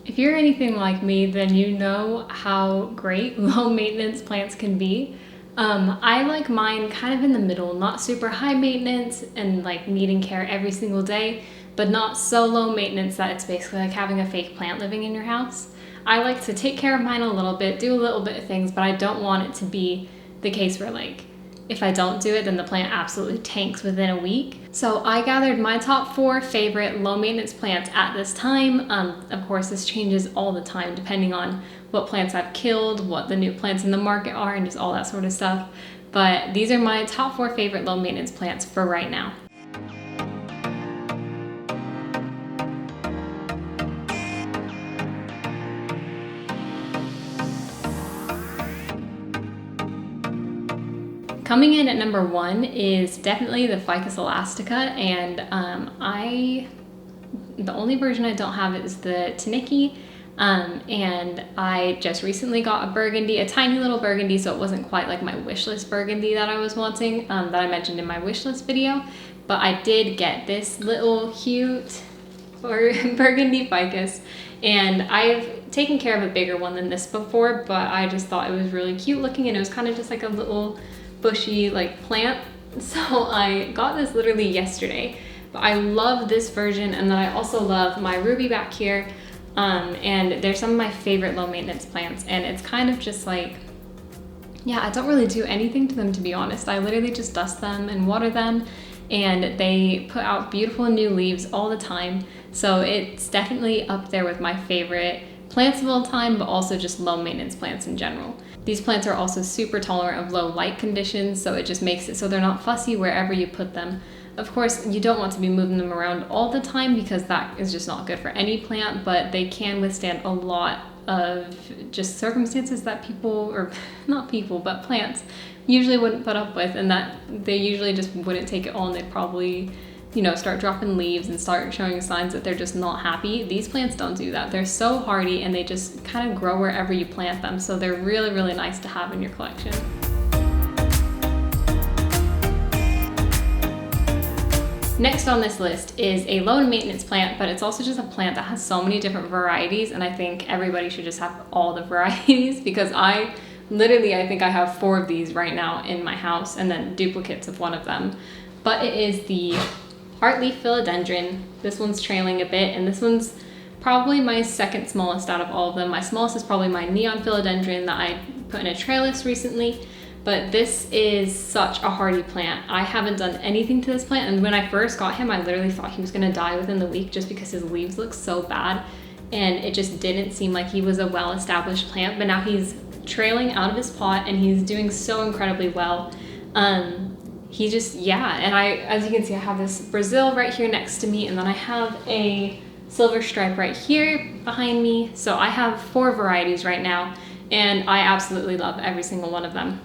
If you're anything like me, then you know how great low maintenance plants can be. I like mine kind of in the middle, not super high maintenance and like needing care every single day, but not so low maintenance that it's basically like having a fake plant living in your house. I like to take care of mine a little bit, do a little bit of things, but I don't want it to be the case where like if I don't do it, then the plant absolutely tanks within a week. So I gathered my top 4 favorite low maintenance plants at this time. Of course, this changes all the time depending on what plants I've killed, what the new plants in the market are, and just all that sort of stuff. But these are my top 4 favorite low maintenance plants for right now. Coming in at number 1 is definitely the Ficus Elastica, and the only version I don't have is the Taniki, and I just recently got a burgundy, a tiny little burgundy, so it wasn't quite like my wishlist burgundy that I was wanting, that I mentioned in my wishlist video, but I did get this little cute burgundy ficus, and I've taken care of a bigger one than this before, but I just thought it was really cute looking, and it was kind of just like a little bushy like plant, so I got this literally yesterday. But I love this version, and then I also love my ruby back here, and they're some of my favorite low maintenance plants, and it's kind of just like, yeah, I don't really do anything to them, to be honest. I literally just dust them and water them, and they put out beautiful new leaves all the time, so it's definitely up there with my favorite plants of all time, but also just low maintenance plants in general. These plants are also super tolerant of low light conditions, so it just makes it so they're not fussy wherever you put them. Of course, you don't want to be moving them around all the time because that is just not good for any plant, but they can withstand a lot of just circumstances that people, or not people, but plants usually wouldn't put up with, and that they usually just wouldn't take it on. They'd probably, you know, start dropping leaves and start showing signs that they're just not happy. These plants don't do that. They're so hardy, and they just kind of grow wherever you plant them. So they're really, really nice to have in your collection. Next on this list is a low maintenance plant, but it's also just a plant that has so many different varieties, and I think everybody should just have all the varieties because I think I have 4 of these right now in my house, and then duplicates of one of them. But it is the heartleaf philodendron. This one's trailing a bit, and this one's probably my second smallest out of all of them. My smallest is probably my neon philodendron that I put in a trellis recently, but this is such a hardy plant. I haven't done anything to this plant, and when I first got him, I literally thought he was gonna die within the week just because his leaves look so bad, and it just didn't seem like he was a well-established plant, but now he's trailing out of his pot, and he's doing so incredibly well. He just, yeah, and as you can see, I have this Brazil right here next to me, and then I have a silver stripe right here behind me. So I have 4 varieties right now, and I absolutely love every single one of them.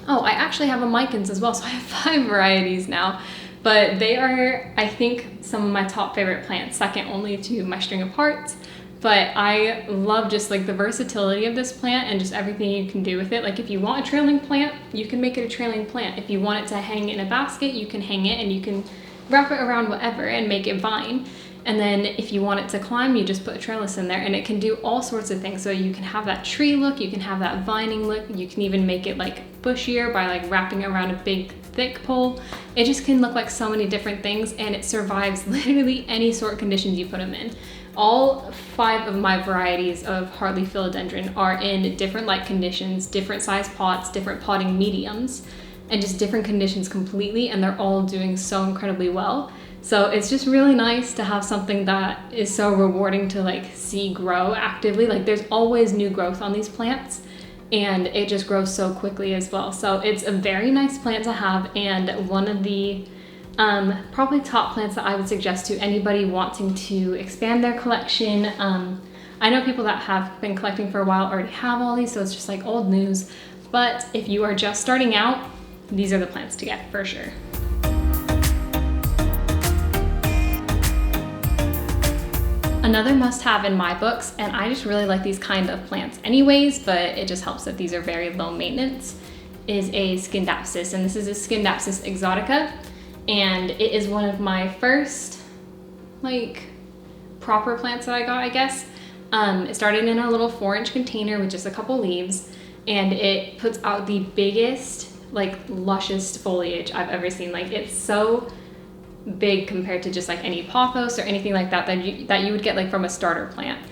Oh, I actually have a Micans as well, so I have 5 varieties now, but they are, I think, some of my top favorite plants, second only to my string of hearts. But I love just like the versatility of this plant and just everything you can do with it. Like if you want a trailing plant, you can make it a trailing plant. If you want it to hang in a basket, you can hang it, and you can wrap it around whatever and make it vine. And then if you want it to climb, you just put a trellis in there, and it can do all sorts of things. So you can have that tree look, you can have that vining look, you can even make it like bushier by like wrapping it around a big thick pole. It just can look like so many different things, and it survives literally any sort of conditions you put them in. All 5 of my varieties of heartleaf philodendron are in different light conditions, different size pots, different potting mediums, and just different conditions completely, and they're all doing so incredibly well. So it's just really nice to have something that is so rewarding to like see grow actively. Like there's always new growth on these plants, and it just grows so quickly as well. So it's a very nice plant to have, and one of the probably top plants that I would suggest to anybody wanting to expand their collection. I know people that have been collecting for a while already have all these, so it's just like old news. But if you are just starting out, these are the plants to get for sure. Another must-have in my books, and I just really like these kind of plants anyways, but it just helps that these are very low maintenance, is a Skindapsis, and this is a Skindapsis Exotica. And it is one of my first like proper plants that I got, I guess. It started in a little 4-inch container with just a couple leaves, and it puts out the biggest, like lushest foliage I've ever seen. Like it's so big compared to just like any pothos or anything like that that you would get like from a starter plant.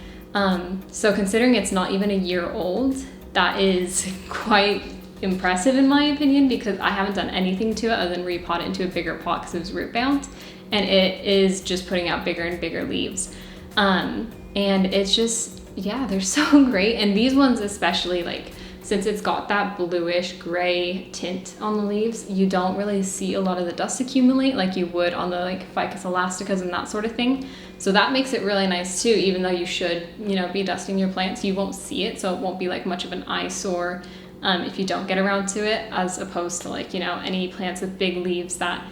So considering it's not even a year old, that is quite impressive in my opinion, because I haven't done anything to it other than repot it into a bigger pot because it was root bound, and it is just putting out bigger and bigger leaves. And it's just, yeah, they're so great. And these ones especially, like since it's got that bluish gray tint on the leaves, you don't really see a lot of the dust accumulate like you would on the like Ficus Elasticas and that sort of thing. So that makes it really nice too, even though you should, you know, be dusting your plants, you won't see it. So it won't be like much of an eyesore if you don't get around to it, as opposed to like, you know, any plants with big leaves that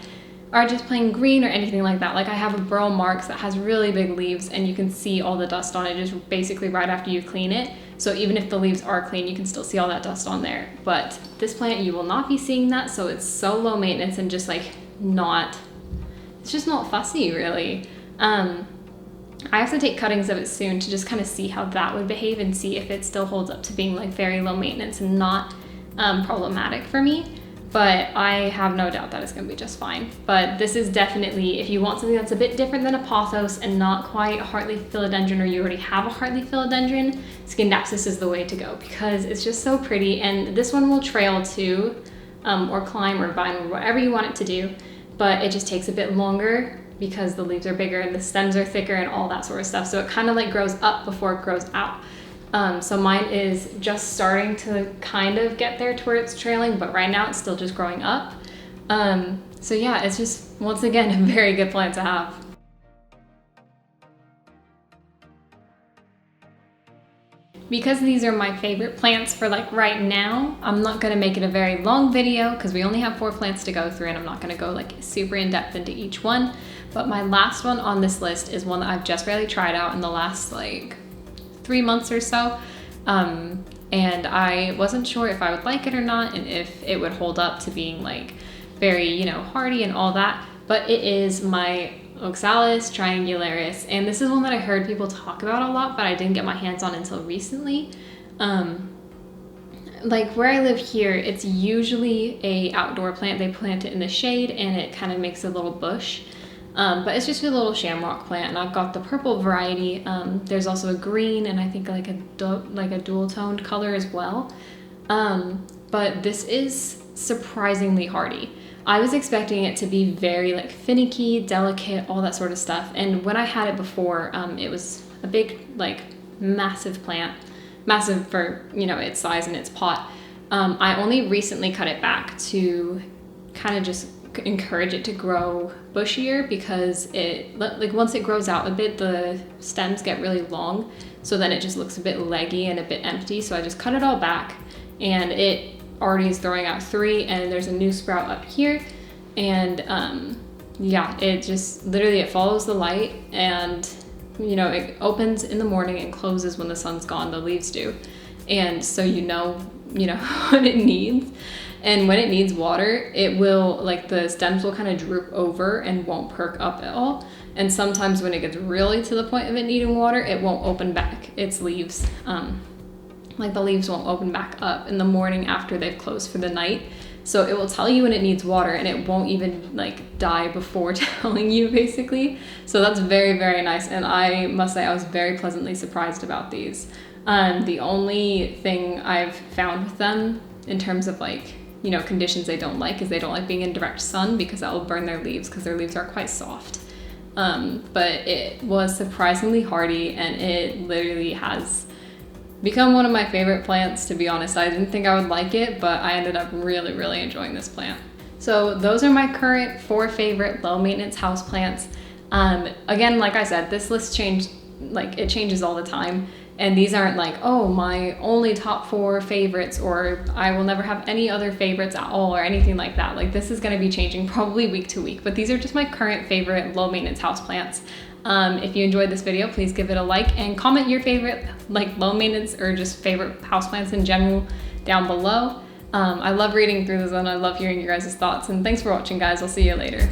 are just plain green or anything like that. Like I have a Burl Marx that has really big leaves and you can see all the dust on it just basically right after you clean it. So even if the leaves are clean, you can still see all that dust on there. But this plant, you will not be seeing that. So it's so low maintenance and just like it's just not fussy really. I have to take cuttings of it soon to just kind of see how that would behave and see if it still holds up to being like very low maintenance and not problematic for me. But I have no doubt that it's going to be just fine. But this is definitely, if you want something that's a bit different than a pothos and not quite a heartleaf philodendron, or you already have a heartleaf philodendron, Skindix is the way to go because it's just so pretty. And this one will trail too, or climb or vine or whatever you want it to do. But it just takes a bit longer because the leaves are bigger and the stems are thicker and all that sort of stuff. So it kind of like grows up before it grows out. So mine is just starting to kind of get there to where it's trailing, but right now it's still just growing up. So yeah, it's just, once again, a very good plant to have. Because these are my favorite plants for like right now, I'm not gonna make it a very long video because we only have 4 plants to go through and I'm not gonna go like super in depth into each one. But my last one on this list is one that I've just barely tried out in the last like 3 months or so. And I wasn't sure if I would like it or not and if it would hold up to being like very, you know, hardy and all that. But it is my Oxalis triangularis, and this is one that I heard people talk about a lot, but I didn't get my hands on until recently. Like where I live here, it's usually a outdoor plant. They plant it in the shade and it kind of makes a little bush. But it's just a little shamrock plant, and I've got the purple variety. There's also a green and I think like a dual toned color as well. But this is surprisingly hardy. I was expecting it to be very like finicky, delicate, all that sort of stuff. And when I had it before, it was a big, like massive plant, massive for, you know, its size and its pot. I only recently cut it back to kind of just encourage it to grow bushier, because it, like once it grows out a bit, the stems get really long. So then it just looks a bit leggy and a bit empty. So I just cut it all back, and it already is throwing out 3, and there's a new sprout up here. And yeah, it just literally, it follows the light, and you know, it opens in the morning and closes when the sun's gone, the leaves do. And so you know what it needs. And when it needs water, it will, like the stems will kind of droop over and won't perk up at all. And sometimes when it gets really to the point of it needing water, it won't open back its leaves. Like the leaves won't open back up in the morning after they've closed for the night. So it will tell you when it needs water, and it won't even like die before telling you, basically. So that's very, very nice. And I must say I was very pleasantly surprised about these. The only thing I've found with them in terms of like, you know, conditions they don't like is they don't like being in direct sun, because that will burn their leaves, because their leaves are quite soft. But it was surprisingly hardy, and it literally has become one of my favorite plants, to be honest. I didn't think I would like it, but I ended up really, really enjoying this plant. So those are my current 4 favorite low maintenance houseplants. Again, like I said, this list changes all the time. And these aren't like, oh, my only top 4 favorites, or I will never have any other favorites at all, or anything like that. Like, this is going to be changing probably week to week, but these are just my current favorite low maintenance houseplants. If you enjoyed this video, please give it a like and comment your favorite like low maintenance or just favorite houseplants in general down below. I love reading through this, and I love hearing your guys' thoughts, and thanks for watching, guys. I'll see you later.